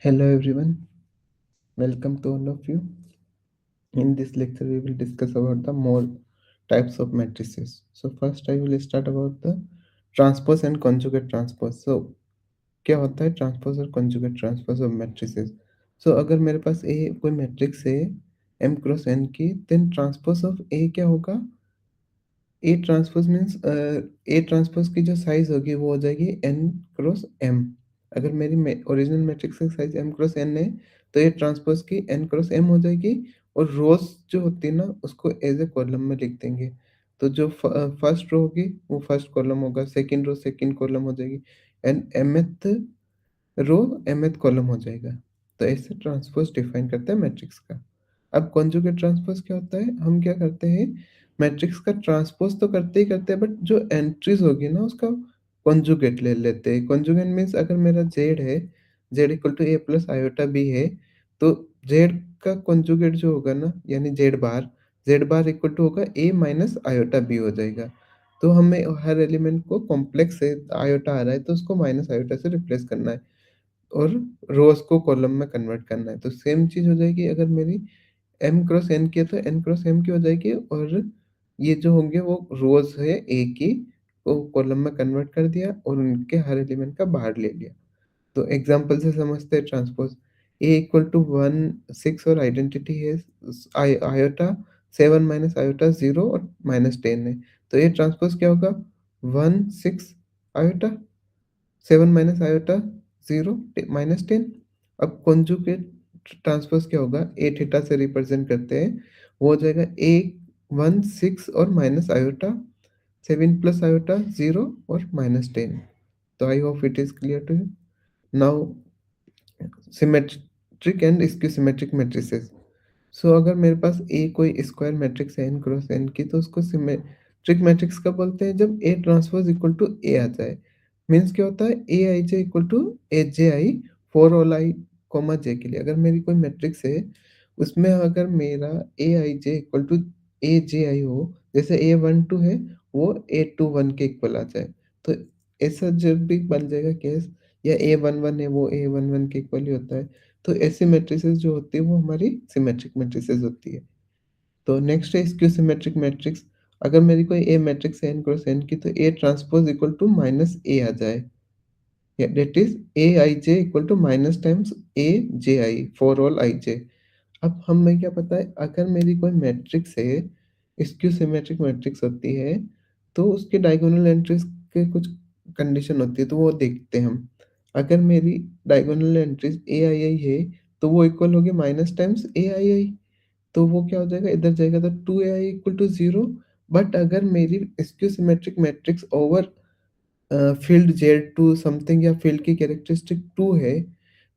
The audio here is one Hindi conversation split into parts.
Hello everyone, welcome to all of you. In this lecture, we will discuss about the more types of matrices. So first, I will start about the transpose and conjugate transpose. So क्या होता है ट्रांसपोज और conjugate transpose of matrices? So अगर मेरे पास ए कोई मैट्रिक्स है m क्रॉस n की, देन ट्रांसपोज ऑफ ए क्या होगा? ए ट्रांसपोज़ मीन्स ए ट्रांसपोज़ की जो साइज़ होगी वो हो जाएगी n क्रॉस m। अगर मेरी ओरिजिनल मैट्रिक्स का साइज़ m क्रॉस n है, तो ए ट्रांसपोज़ की n क्रॉस m हो जाएगी और रोज़ जो होती है ना उसको एज़ ए कॉलम में लिख देंगे। तो जो फर्स्ट रो होगी वो फर्स्ट कॉलम होगा, सेकंड रो सेकंड कॉलम हो जाएगी and mth row mth column हो जाएगा। तो ऐसे ट्रांसपोज़ डिफाइन करते हैं मैट्रिक्स का। अब कॉन्जुगेट ट्रांसपोज़ क्या होता है? हम क्या करते हैं, मैट्रिक्स का ट्रांसपोज़ तो करते ही करते हैं, बट जो एंट्रीज़ होगी ना उसका कॉन्जुगेट ले लेते हैं। कॉन्जुगेट मीन्स अगर मेरा ज़ेड है, z equal to A plus iota B है, तो ज़ेड का कॉन्जुगेट जो होगा ना यानी ज़ेड बार इक्वल टू होगा ए माइनस आयोटा बी हो जाएगा। तो हमें हर एलिमेंट को कॉम्प्लेक्स है, आयोटा आ रहा है तो उसको माइनस आयोटा से रिप्लेस करना है। और रोज़ को कॉलम में कन्वर्ट करना है। तो सेम चीज़ हो जाएगी अगर मेरी m क्रॉस n की है तो n क्रॉस m की हो जाएगी और ये जो होंगे वो रोज़ है A की, को कॉलम में कन्वर्ट कर दिया और उनके हर एलिमेंट का बाहर ले लिया। तो एग्ज़ाम्पल से समझते हैं ट्रांसपोज़। A इक्वल टू 1 6 और आइडेंटिटी है आयोटा 7 माइनस आयोटा 0 और माइनस 10 है। तो ये ट्रांसपोज़ क्या होगा? 1 6 आयोटा 7 माइनस आयोटा 0 माइनस 10। अब कॉन्जुगेट ट्रांसपोज़ क्या होगा? ए थीटा से रिप्रेज़ेंट करते हैं, वो हो जाएगा ए 1 6 और माइनस आयोटा 7 प्लस आयोटा 0 और माइनस 10। तो I hope it is clear to you. Now symmetric and skew symmetric matrices. So अगर मेरे पास ए कोई स्क्वायर मैट्रिक्स है n क्रॉस n की, तो उसको सिमेट्रिक मैट्रिक्स कब बोलते हैं? जब A transpose equal to A आ जाए। मीन्स क्या होता है? A I J equal to A J I for all I comma J के लिए। अगर मेरी कोई मैट्रिक्स है, उसमें अगर मेरा ए I J equal to A J आई हो, जैसे ए 1 2 है, वो ए 2 1 के इक्वल आ जाए। तो ऐसा जब भी बन जाएगा केस, या ए 1 1 है वो ए 1 1 के इक्वल ही होता है। तो ऐसी मैट्रिसेस जो होती है वो हमारी सिमेट्रिक मैट्रिसेस होती है। तो नेक्स्ट है स्क्यू सिमेट्रिक मैट्रिक्स। अगर मेरी कोई ए मैट्रिक्स है n क्रॉस n की, तो A transpose equal to minus A आ जाए। या that is A I J equal to minus times A J I for all I J. अब हमें क्या पता है, अगर मेरी कोई मैट्रिक्स है, स्क्यू सिमेट्रिक मैट्रिक्स होती है, तो उसके डायगोनल एंट्रीज़ के कुछ कंडीशन होती है, तो वो देखते हैं हम। अगर मेरी डायगोनल एंट्रीज़ ए आई आई है, तो वो इक्वल होगी माइनस टाइम्स ए आई आई। तो वो क्या हो जाएगा, इधर जाएगा तो 2ai इक्वल टू 0। बट अगर मेरी skew symmetric matrix over field Z2 something या फील्ड की कैरेक्टरिस्टिक 2 है,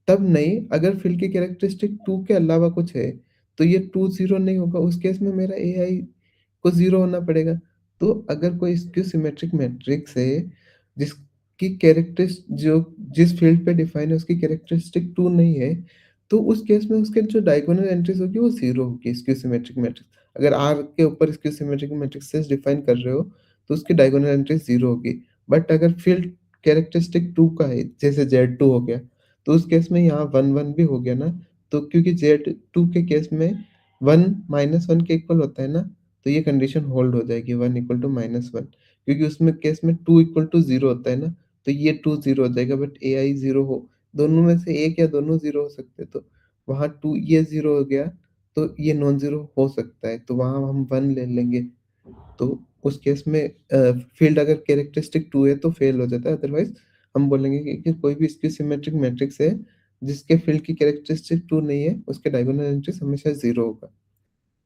तब नहीं। अगर फील्ड की कैरेक्टरिस्टिक 2 के अलावा कुछ है, तो ये 2 0 नहीं होगा। उस केस में मेरा एआई को 0 होना पड़ेगा। तो अगर कोई स्क्यू सिमेट्रिक मैट्रिक्स है, जिसकी कैरेक्टरिस्ट जो जिस फील्ड पे डिफाइन है उसकी कैरेक्टरिस्टिक 2 नहीं है, तो उस केस में उसके जो डायगोनल एंट्रीज़ होगी वो 0 होगी स्क्यू सिमेट्रिक मैट्रिक्स। अगर R के ऊपर स्क्यू सिमेट्रिक मैट्रिसेस डिफाइन कर रहे हो, तो उसकी डायगोनल एंट्रीज़ 0 होगी। बट अगर फील्ड कैरेक्टरिस्टिक 2 का है, जैसे Z2 हो गया, तो उस केस में यहाँ 1 1 भी हो गया ना। तो क्योंकि Z2 के केस में 1 -1 के इक्वल होता है ना, तो ये कंडीशन होल्ड हो जाएगी 1 इक्वल टू -1, क्योंकि उसमें केस में 2 इक्वल टू 0 होता है ना, तो ये 2 0 हो जाएगा। बट एआई 0 हो, दोनों में से एक या दोनों 0 हो सकते हैं, तो वहाँ 2 ये 0 हो गया, तो ये नॉन ज़ीरो हो सकता है, तो वहाँ हम 1 ले लेंगे। तो उस केस में फील्ड अगर कैरेक्टरिस्टिक 2 है तो फेल हो जाता है, अदरवाइज़ हम बोलेंगे कि कोई भी स्क्यू सिमेट्रिक मैट्रिक्स है, जिसके फील्ड की कैरेक्टरिस्टिक 2 नहीं है, उसके डायगोनल एंट्रीज़ हमेशा 0 होगा।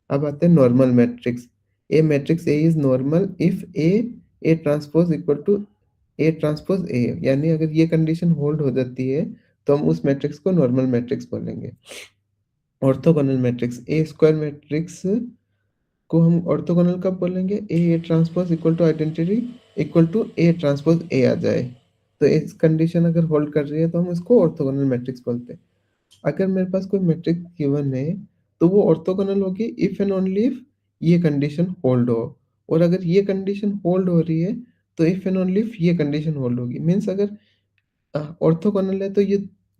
अब आते हैं normal matrix. A matrix A is normal if A transpose equal to A transpose A, यानी अगर ये कंडीशन होल्ड हो जाती है, तो हम उस मैट्रिक्स को नॉर्मल मैट्रिक्स बोलेंगे। Orthogonal matrix A square matrix को हम ऑर्थोगोनल कब बोलेंगे? A transpose equal to identity equal to A transpose A आ जाए। तो इस कंडीशन अगर होल्ड कर रही है तो हम इसको ऑर्थोगोनल मैट्रिक्स बोलते हैं। अगर मेरे पास कोई मैट्रिक्स गिवन है, तो वो ऑर्थोगोनल होगी इफ एंड ओनली इफ ये कंडीशन होल्ड हो। और अगर ये कंडीशन होल्ड हो रही है, तो इफ एंड ओनली इफ ये कंडीशन होल्ड होगी। मीन्स अगर ऑर्थोगोनल है तो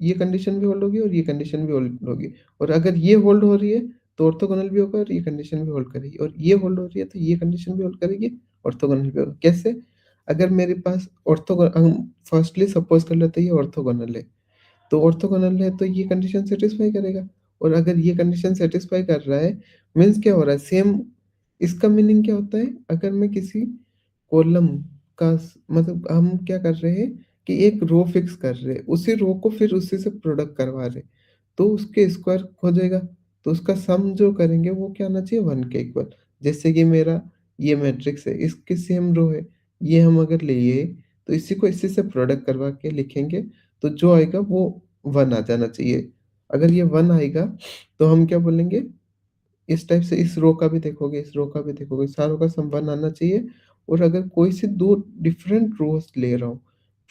ये कंडीशन भी होल्ड होगी और ये कंडीशन भी होल्ड होगी। और अगर ये होल्ड हो रही है, तो ऑर्थोगोनल भी होगा और ये कंडीशन भी होल्ड करेगी और ये होल्ड हो रही है, तो ये कंडीशन भी होल्ड करेगी, ऑर्थोगोनल भी होगा। कैसे? अगर मेरे पास हम फर्स्टली सपोज़ कर लेते हैं ये ऑर्थोगोनल है। तो ऑर्थोगोनल है तो ये कंडीशन सैटिस्फाई करेगा और अगर ये कंडीशन सैटिस्फाई कर रहा है मीन्स क्या हो रहा है सेम। इसका मीनिंग क्या होता है अगर मैं किसी कॉलम का मतलब हम क्या कर रहे हैं कि एक रो फिक्स कर रहे हैं, उसी रो को फिर उसी से प्रोडक्ट करवा रहे हैं, तो उसके स्क्वायर हो जाएगा। तो उसका सम जो करेंगे वो क्या आना चाहिए 1 के इक्वल। जैसे कि मेरा ये मैट्रिक्स है, इसकी सेम रो है, ये हम अगर लिए तो इसी को इसी से प्रोडक्ट करवा के लिखेंगे, तो जो आएगा वो 1 आ जाना चाहिए। अगर ये 1 आएगा तो हम क्या बोलेंगे, इस टाइप से इस रो का भी देखोगे, इस रो का भी देखोगे, चारों का सम 1 आना चाहिए। और अगर कोई से 2 डिफरेंट रोज़ ले रहा हूँ,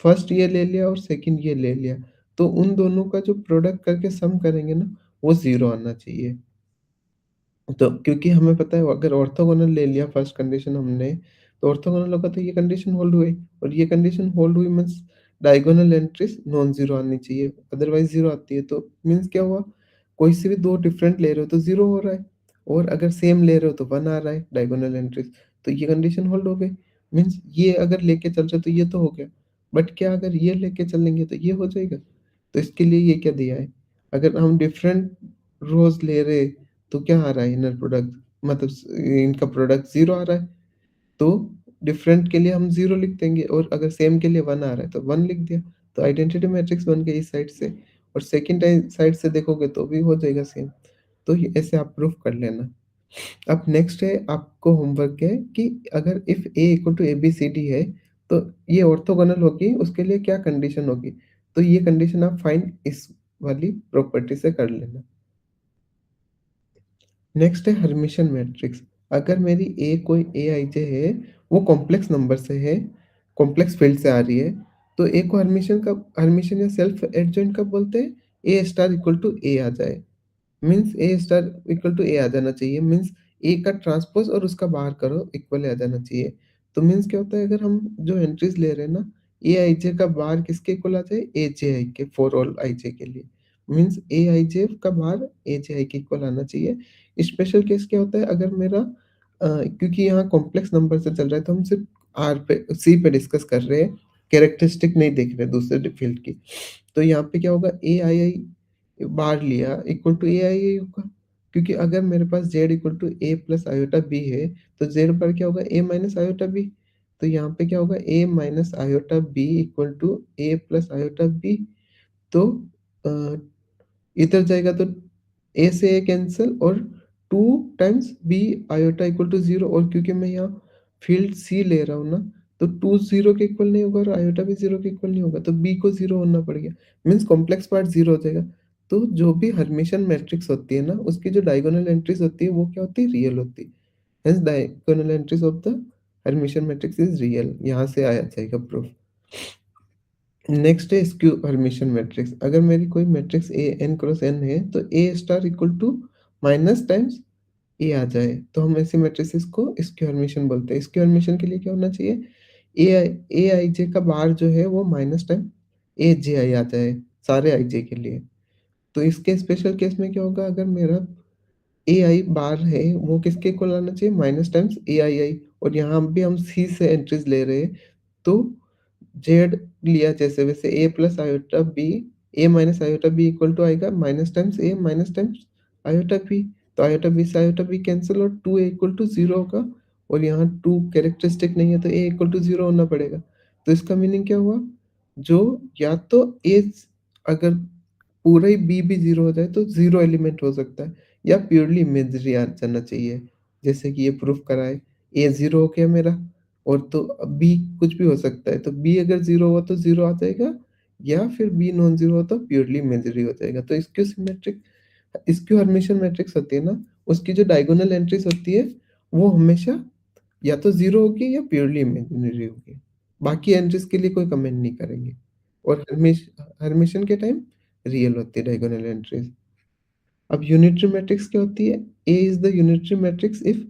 फर्स्ट ये ले लिया और सेकंड ये ले लिया, तो उन दोनों का जो प्रोडक्ट करके सम करेंगे ना, वो 0 आना चाहिए। तो क्योंकि हमें पता है अगर ऑर्थोगोनल ले लिया फर्स्ट कंडीशन हमने, तो ऑर्थोगोनल होगा तो ये कंडीशन होल्ड हुई और ये कंडीशन होल्ड हुई means diagonal entries non zero आनी चाहिए, अदरवाइज़ 0 आती है तो मीन्स क्या हुआ, कोई से भी 2 डिफरेंट ले रहे हो तो 0 हो रहा है और अगर सेम ले रहे हो तो 1 आ रहा है डायगोनल एंट्रीज़, तो ये कंडीशन होल्ड हो गई। मीन्स ये अगर लेके चल रहे हो तो ये तो हो गया, बट क्या अगर ये लेके चलेंगे तो ये हो जाएगा? तो इसके लिए ये क्या दिया है, अगर हम डिफरेंट रोज़ ले रहे तो क्या आ रहा है इनर प्रोडक्ट, मतलब इनका प्रोडक्ट 0 आ रहा है, तो डिफरेंट के लिए हम 0 लिख देंगे और अगर सेम के लिए 1 आ रहा है तो 1 लिख दिया। तो आइडेंटिटी मैट्रिक्स बन गई इस साइड से और सेकंड साइड से देखोगे तो भी हो जाएगा सेम। तो ये ऐसे आप प्रूफ कर लेना। अब नेक्स्ट है आपको होमवर्क है कि अगर if A equal to ABCD है, तो ये ऑर्थोगोनल होगी, उसके लिए क्या कंडीशन होगी? तो ये कंडीशन आप फाइंड इस वाली प्रॉपर्टी से कर लेना। नेक्स्ट है हर्मिशन मैट्रिक्स। अगर मेरी ए कोई एआईजे है, वो कॉम्प्लेक्स नंबर से है, कॉम्प्लेक्स फील्ड से आ रही है, तो ए को हर्मिशन या सेल्फ एडजॉइंट कब बोलते हैं? A star equal to A आ जाए। Means A star equal to A आ जाना चाहिए, मीन्स ए का ट्रांसपोज़ और उसका बाहर करो इक्वल आ जाना चाहिए। तो मीन्स क्या होता है अगर हम जो एंट्रीज़ ले रहे हैं ना, ए आई जे का बाहर किसके इक्वल आ जाए? ए जे आई के, फॉर ऑल आई जे के लिए। मीन्स ए आई जे का बाहर ए जे आई के इक्वल आना चाहिए। स्पेशल केस क्या होता है अगर मेरा क्योंकि यहाँ कॉम्प्लेक्स नंबर से चल रहा है तो हम सिर्फ आर पे सी पे डिस्कस कर रहे हैं, कैरेक्टरिस्टिक नहीं देख रहे दूसरे फील्ड की। तो यहाँ पे क्या होगा, ए आई आई बार लिया इक्वल टू ए आई आई होगा, क्योंकि अगर मेरे पास Z equal to A plus iota B है, तो जेड पर क्या होगा, ए माइनस आयोटा बी। तो यहाँ पे क्या होगा, A minus iota B equal to A plus iota B. तो अ, इधर जाएगा तो ए से ए कैंसल और 2 times b iota equal to 0, और क्योंकि मैं यहाँ फील्ड सी ले रहा हूँ ना, तो 2 0 के इक्वल नहीं होगा और आयोटा भी 0 के इक्वल नहीं होगा, तो बी को 0 होना पड़ गया। मीन्स कॉम्प्लेक्स पार्ट 0 हो जाएगा। तो जो भी हर्मिशन मैट्रिक्स होती है ना, उसकी जो डायगोनल एंट्रीज़ होती है वो क्या होती है? रियल होती है। Hence diagonal entries of the Hermitian matrix is real. यहाँ से आया जाएगा प्रूफ। नेक्स्ट है स्क्यू हर्मिशन मैट्रिक्स। अगर मेरी कोई matrix A n cross n है, तो A star equal to minus times A आ जाए, तो हम ऐसे मैट्रिसेस को स्क्यू हर्मिशन बोलते हैं। स्क्यू हर्मिशन के लिए क्या होना चाहिए, ए आई जे का बार जो है वो माइनस टाइम ए जे आई आ जाए सारे आई जे के लिए। तो इसके स्पेशल केस में क्या होगा, अगर मेरा ए आई बार है वो किसके इक्वल आना चाहिए, माइनस टाइम्स ए आई आई, और यहाँ भी हम सी से एंट्रीज ले रहे हैं, तो जेड लिया जैसे वैसे a plus iota b, a minus iota B equal to आएगा minus times a minus times iota B. तो आयोटा बी से आयोटा बी कैंसिल और 2 ए इक्वल टू 0 होगा, और यहाँ 2 कैरेक्टरिस्टिक नहीं है तो ए इक्वल टू 0 होना पड़ेगा। तो इसका मीनिंग क्या हुआ, जो या तो ए अगर पूरा ही बी भी 0 हो जाए तो 0 एलिमेंट हो सकता है, या प्योरली इमेजिनरी आ जाना चाहिए। जैसे कि ये प्रूफ करा है, ए 0 हो गया मेरा, और तो बी कुछ भी हो सकता है, तो बी अगर 0 हुआ तो 0 आ जाएगा, या फिर बी नॉन 0 हो तो प्योरली इमेजिनरी हो जाएगा। तो स्क्यू हर्मिशन मैट्रिक्स होती है ना, उसकी जो डायगोनल एंट्रीज़ होती है, वो हमेशा या तो 0 होगी या प्योरली इमेजिनरी होगी। बाकी एंट्रीज़ के लिए कोई कमेंट नहीं करेंगे, और हर्मिशन के टाइम रियल होती है डायगोनल एंट्रीज़। अब यूनिटरी मैट्रिक्स क्या होती है? A is the unitary matrix if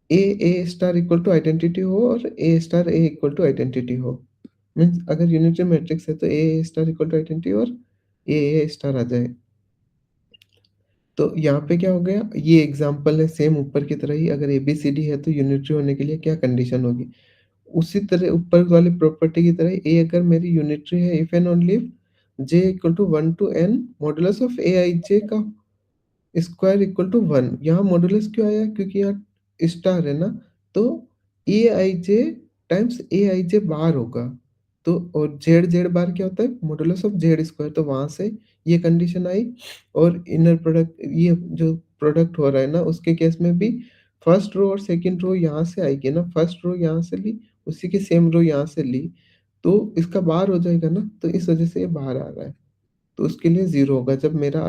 A star equal to identity हो और A star A equal to identity हो। मीन्स अगर यूनिटरी मैट्रिक्स है तो A star equal to identity और ए स्टार आ जाए। तो यहाँ पे क्या हो गया, ये एग्ज़ाम्पल है सेम ऊपर की तरह ही, अगर एबीसीडी है तो यूनिटरी होने के लिए क्या कंडीशन होगी? उसी तरह ऊपर वाली प्रॉपर्टी की तरह ए अगर मेरी यूनिटरी है if and only if j equal to 1 to n modulus of a i j का स्क्वायर इक्वल टू 1। यहाँ मॉडुलस क्यों आया? क्योंकि यहाँ स्टार है ना, तो ए I J times A I जे बार होगा। तो और जेड जेड बार क्या होता है? मॉडुलस ऑफ जेड स्क्वायर, तो वहां से ये कंडीशन आई। और इनर प्रोडक्ट, ये जो प्रोडक्ट हो रहा है ना, उसके केस में भी फर्स्ट रो और सेकंड रो यहाँ से आएगी ना, फर्स्ट रो यहाँ से ली, उसी की सेम रो यहाँ से ली, तो इसका बार हो जाएगा ना, तो इस वजह से ये बाहर आ रहा है। तो उसके लिए 0 होगा जब मेरा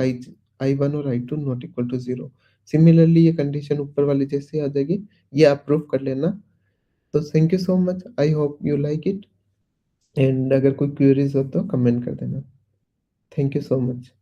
I1 और I2 not equal to 0। Similarly ये कंडीशन ऊपर वाली जैसे आ जाएगी, ये आप प्रूव कर लेना। तो thank you so much, I hope you like it, and अगर कोई क्वेरीज हो तो कमेंट कर देना। Thank you so much.